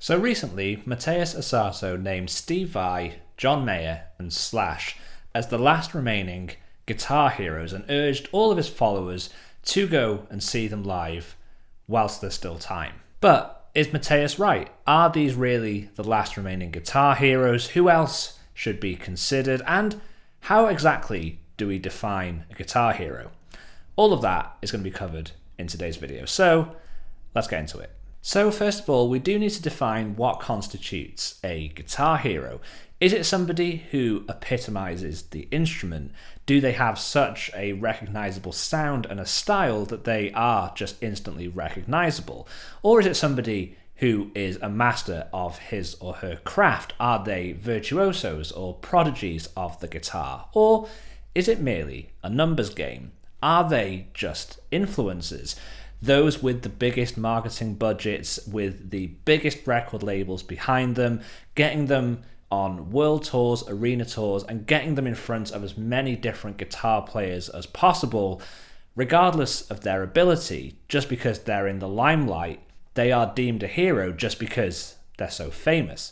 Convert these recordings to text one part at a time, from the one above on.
So recently, Mateus Asato named Steve Vai, John Mayer, and Slash as the last remaining guitar heroes and urged all of his followers to go and see them live whilst there's still time. But is Mateus right? Are these really the last remaining guitar heroes? Who else should be considered? And how exactly do we define a guitar hero? All of that is going to be covered in today's video. So let's get into it. So first of all, we do need to define what constitutes a guitar hero. Is it somebody who epitomizes the instrument? Do they have such a recognizable sound and a style that they are just instantly recognizable? Or is it somebody who is a master of his or her craft? Are they virtuosos or prodigies of the guitar? Or is it merely a numbers game? Are they just influencers? Those with the biggest marketing budgets, with the biggest record labels behind them, getting them on world tours, arena tours, and getting them in front of as many different guitar players as possible, regardless of their ability. Just because they're in the limelight, they are deemed a hero just because they're so famous.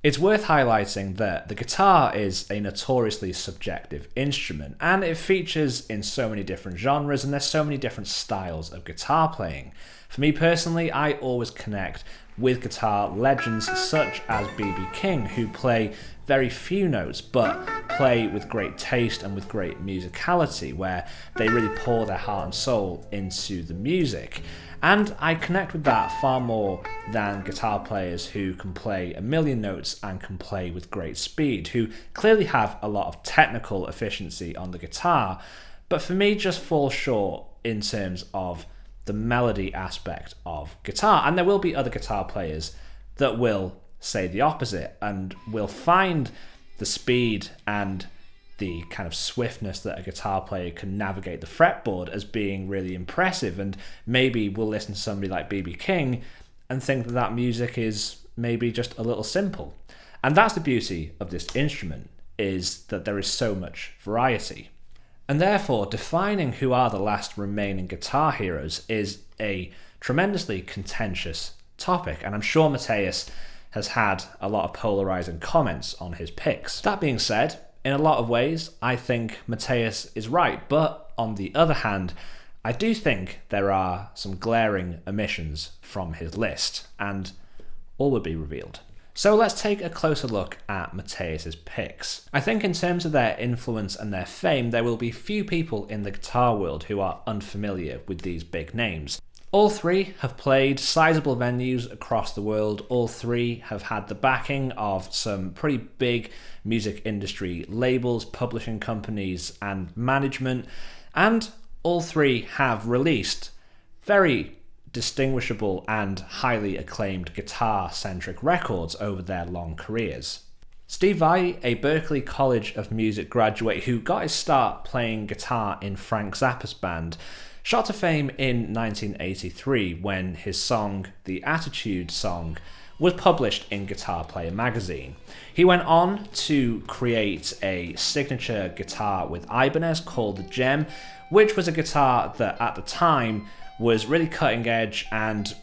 It's worth highlighting that the guitar is a notoriously subjective instrument, and it features in so many different genres, and there's so many different styles of guitar playing. For me personally, I always connect with guitar legends such as B.B. King, who play very few notes but play with great taste and with great musicality, where they really pour their heart and soul into the music. And I connect with that far more than guitar players who can play a million notes and can play with great speed, who clearly have a lot of technical efficiency on the guitar, but for me just fall short in terms of the melody aspect of guitar. And there will be other guitar players that will say the opposite and will find the speed and the kind of swiftness that a guitar player can navigate the fretboard as being really impressive, and maybe we'll listen to somebody like B.B. King and think that that music is maybe just a little simple. And that's the beauty of this instrument, is that there is so much variety. And therefore, defining who are the last remaining guitar heroes is a tremendously contentious topic, and I'm sure Mateus has had a lot of polarizing comments on his picks. That being said, in a lot of ways, I think Mateus is right, but on the other hand, I do think there are some glaring omissions from his list, and all will be revealed. So let's take a closer look at Mateus's picks. I think in terms of their influence and their fame, there will be few people in the guitar world who are unfamiliar with these big names. All three have played sizable venues across the world. All three have had the backing of some pretty big music industry labels, publishing companies, and management. And all three have released very distinguishable and highly acclaimed guitar-centric records over their long careers. Steve Vai, a Berklee College of Music graduate who got his start playing guitar in Frank Zappa's band, shot to fame in 1983 when his song, The Attitude Song, was published in Guitar Player magazine. He went on to create a signature guitar with Ibanez called the Gem, which was a guitar that at the time was really cutting edge and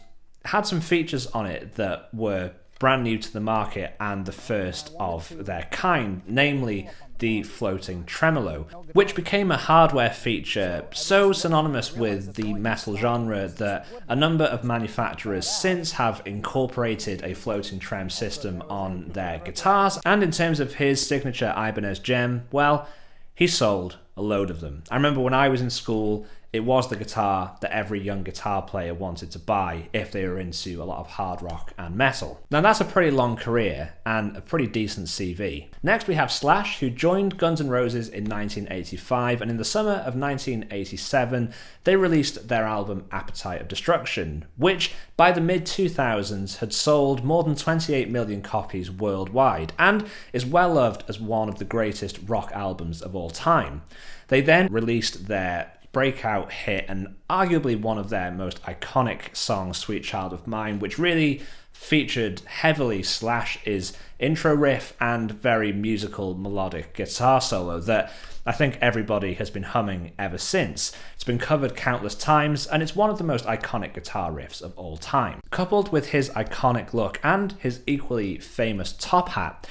had some features on it that were brand new to the market and the first of their kind, namely the floating tremolo, which became a hardware feature so synonymous with the metal genre that a number of manufacturers since have incorporated a floating trem system on their guitars. And in terms of his signature Ibanez Gem, well, he sold a load of them. I remember when I was in school, it was the guitar that every young guitar player wanted to buy if they were into a lot of hard rock and metal. Now that's a pretty long career and a pretty decent CV. Next we have Slash, who joined Guns N' Roses in 1985, and in the summer of 1987 they released their album Appetite of Destruction, which by the mid-2000s had sold more than 28 million copies worldwide and is well loved as one of the greatest rock albums of all time. They then released their breakout hit and arguably one of their most iconic songs, Sweet Child of Mine, which really featured heavily Slash's intro riff and very musical melodic guitar solo that I think everybody has been humming ever since. It's been covered countless times, and it's one of the most iconic guitar riffs of all time. Coupled with his iconic look and his equally famous top hat,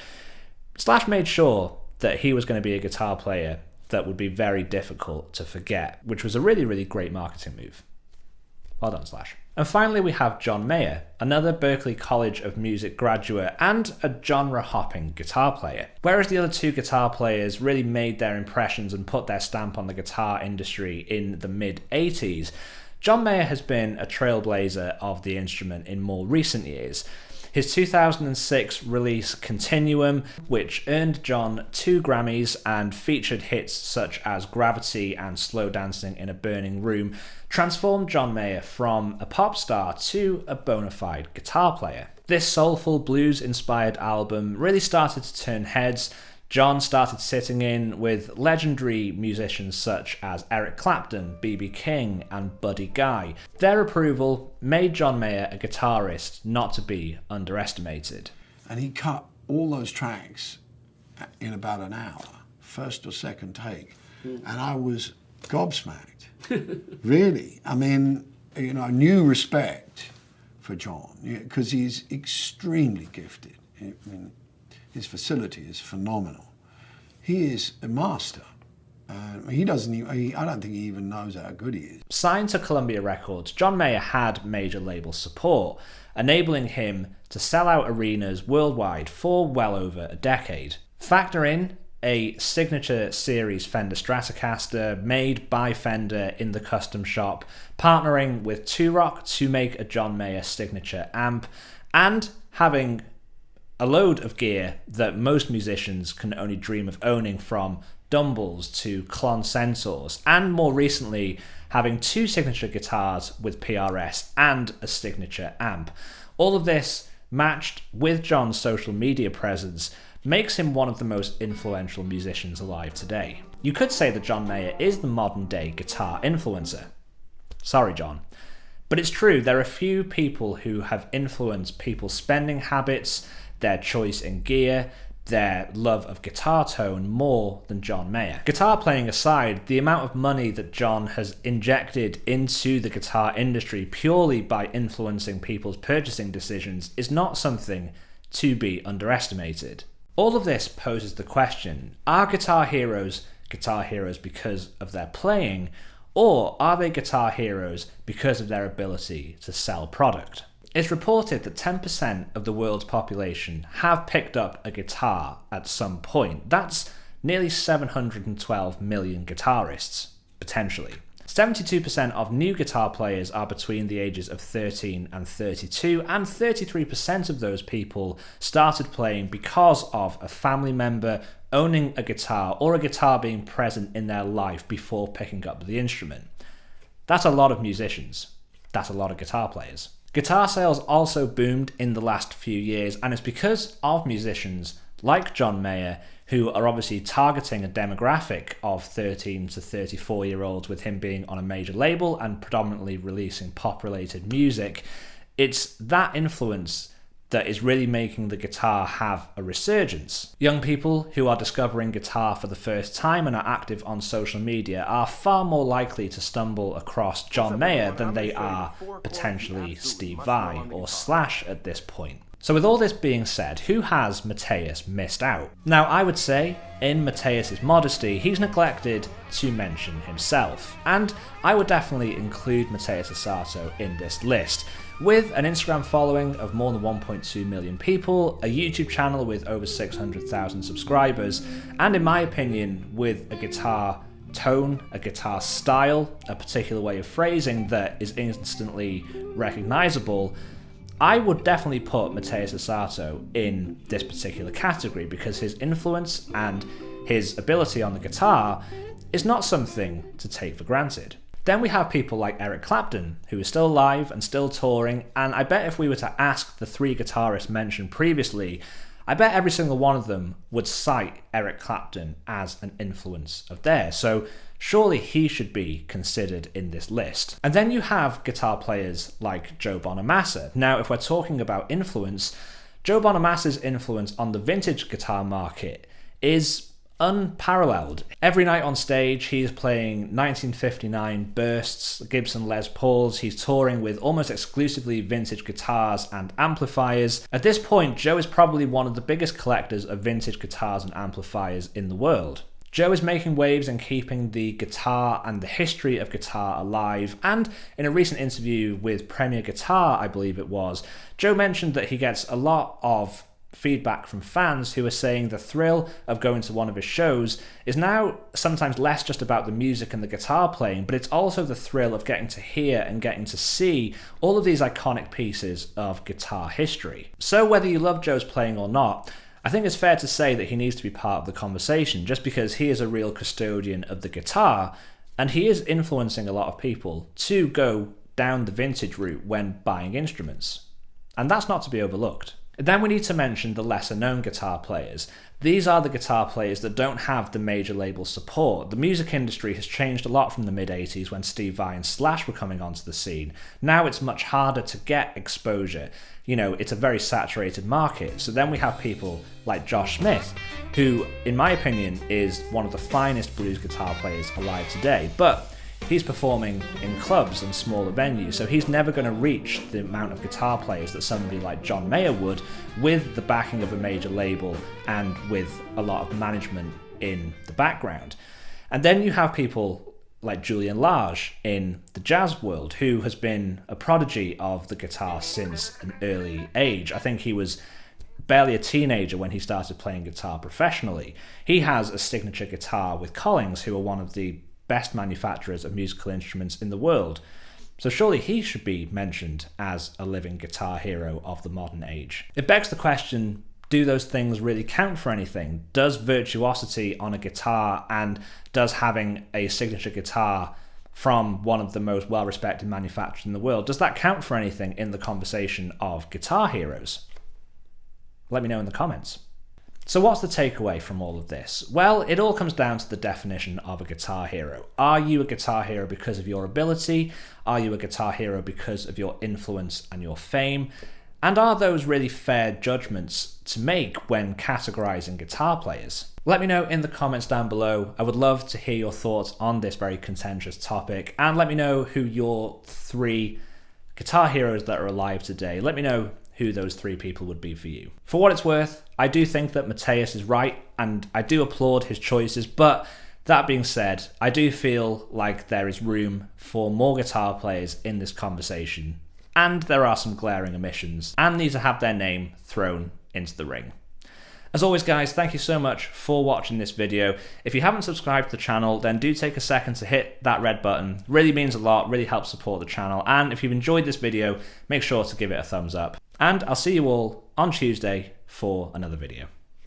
Slash made sure that he was going to be a guitar player that would be very difficult to forget, which was a really, really great marketing move. Well done, Slash. And finally, we have John Mayer, another Berklee College of Music graduate and a genre-hopping guitar player. Whereas the other two guitar players really made their impressions and put their stamp on the guitar industry in the mid-80s, John Mayer has been a trailblazer of the instrument in more recent years. His 2006 release Continuum, which earned John 2 Grammys and featured hits such as Gravity and Slow Dancing in a Burning Room, transformed John Mayer from a pop star to a bona fide guitar player. This soulful blues-inspired album really started to turn heads. John started sitting in with legendary musicians such as Eric Clapton, B.B. King, and Buddy Guy. Their approval made John Mayer a guitarist not to be underestimated. And he cut all those tracks in about an hour, first or second take, and I was gobsmacked, really. I mean, you know, new respect for John, because he's extremely gifted. I mean, his facility is phenomenal. He is a master. He doesn't even, I don't think he even knows how good he is. Signed to Columbia Records, John Mayer had major label support, enabling him to sell out arenas worldwide for well over a decade. Factor in a signature series Fender Stratocaster made by Fender in the custom shop, partnering with Two-Rock to make a John Mayer signature amp, and having a load of gear that most musicians can only dream of owning, from Dumbles to Klon Centaurs, and more recently having 2 signature guitars with PRS and a signature amp. All of this, matched with John's social media presence, makes him one of the most influential musicians alive today. You could say that John Mayer is the modern day guitar influencer. Sorry, John. But it's true, there are few people who have influenced people's spending habits, their choice in gear, their love of guitar tone more than John Mayer. Guitar playing aside, the amount of money that John has injected into the guitar industry purely by influencing people's purchasing decisions is not something to be underestimated. All of this poses the question, are guitar heroes because of their playing, or are they guitar heroes because of their ability to sell product? It's reported that 10% of the world's population have picked up a guitar at some point. That's nearly 712 million guitarists, potentially. 72% of new guitar players are between the ages of 13 and 32, and 33% of those people started playing because of a family member owning a guitar or a guitar being present in their life before picking up the instrument. That's a lot of musicians. That's a lot of guitar players. Guitar sales also boomed in the last few years, and it's because of musicians like John Mayer, who are obviously targeting a demographic of 13 to 34-year-olds, with him being on a major label and predominantly releasing pop-related music. It's that influence that is really making the guitar have a resurgence. Young people who are discovering guitar for the first time and are active on social media are far more likely to stumble across John Mayer than they are potentially Steve Vai or Slash at this point. So with all this being said, who has Mateus missed out? Now, I would say, in Mateus's modesty, he's neglected to mention himself, and I would definitely include Mateus Asato in this list. With an Instagram following of more than 1.2 million people, a YouTube channel with over 600,000 subscribers, and in my opinion, with a guitar tone, a guitar style, a particular way of phrasing that is instantly recognizable, I would definitely put Mateus Asato in this particular category, because his influence and his ability on the guitar is not something to take for granted. Then we have people like Eric Clapton, who is still alive and still touring, and I bet if we were to ask the 3 guitarists mentioned previously, I bet every single one of them would cite Eric Clapton as an influence of theirs, so surely he should be considered in this list. And then you have guitar players like Joe Bonamassa. Now, if we're talking about influence, Joe Bonamass's influence on the vintage guitar market is unparalleled. Every night on stage, he's playing 1959 Bursts, Gibson Les Pauls. He's touring with almost exclusively vintage guitars and amplifiers. At this point, Joe is probably one of the biggest collectors of vintage guitars and amplifiers in the world. Joe is making waves and keeping the guitar and the history of guitar alive, and in a recent interview with Premier Guitar, I believe it was, Joe mentioned that he gets a lot of feedback from fans who are saying the thrill of going to one of his shows is now sometimes less just about the music and the guitar playing, but it's also the thrill of getting to hear and getting to see all of these iconic pieces of guitar history. So whether you love Joe's playing or not, I think it's fair to say that he needs to be part of the conversation just because he is a real custodian of the guitar and he is influencing a lot of people to go down the vintage route when buying instruments. And that's not to be overlooked. Then we need to mention the lesser known guitar players. These are the guitar players that don't have the major label support. The music industry has changed a lot from the mid-80s when Steve Vai and Slash were coming onto the scene. Now it's much harder to get exposure. You know, it's a very saturated market. So then we have people like Josh Smith, who, in my opinion, is one of the finest blues guitar players alive today. But he's performing in clubs and smaller venues, so he's never going to reach the amount of guitar players that somebody like John Mayer would, with the backing of a major label and with a lot of management in the background. And then you have people like Julian Lage in the jazz world, who has been a prodigy of the guitar since an early age. I think he was barely a teenager when he started playing guitar professionally. He has a signature guitar with Collings, who are one of the best manufacturers of musical instruments in the world. So surely he should be mentioned as a living guitar hero of the modern age. It begs the question, do those things really count for anything? Does virtuosity on a guitar and does having a signature guitar from one of the most well-respected manufacturers in the world, does that count for anything in the conversation of guitar heroes? Let me know in the comments. So what's the takeaway from all of this? Well, it all comes down to the definition of a guitar hero. Are you a guitar hero because of your ability? Are you a guitar hero because of your influence and your fame? And are those really fair judgments to make when categorizing guitar players? Let me know in the comments down below. I would love to hear your thoughts on this very contentious topic, and let me know who your 3 guitar heroes that are alive today. Let me know who those 3 people would be for you. For what it's worth, I do think that Mateus is right, and I do applaud his choices, but that being said, I do feel like there is room for more guitar players in this conversation, and there are some glaring omissions, and need to have their name thrown into the ring. As always guys, thank you so much for watching this video. If you haven't subscribed to the channel, then do take a second to hit that red button. It really means a lot, really helps support the channel, and if you've enjoyed this video, make sure to give it a thumbs up. And I'll see you all on Tuesday for another video.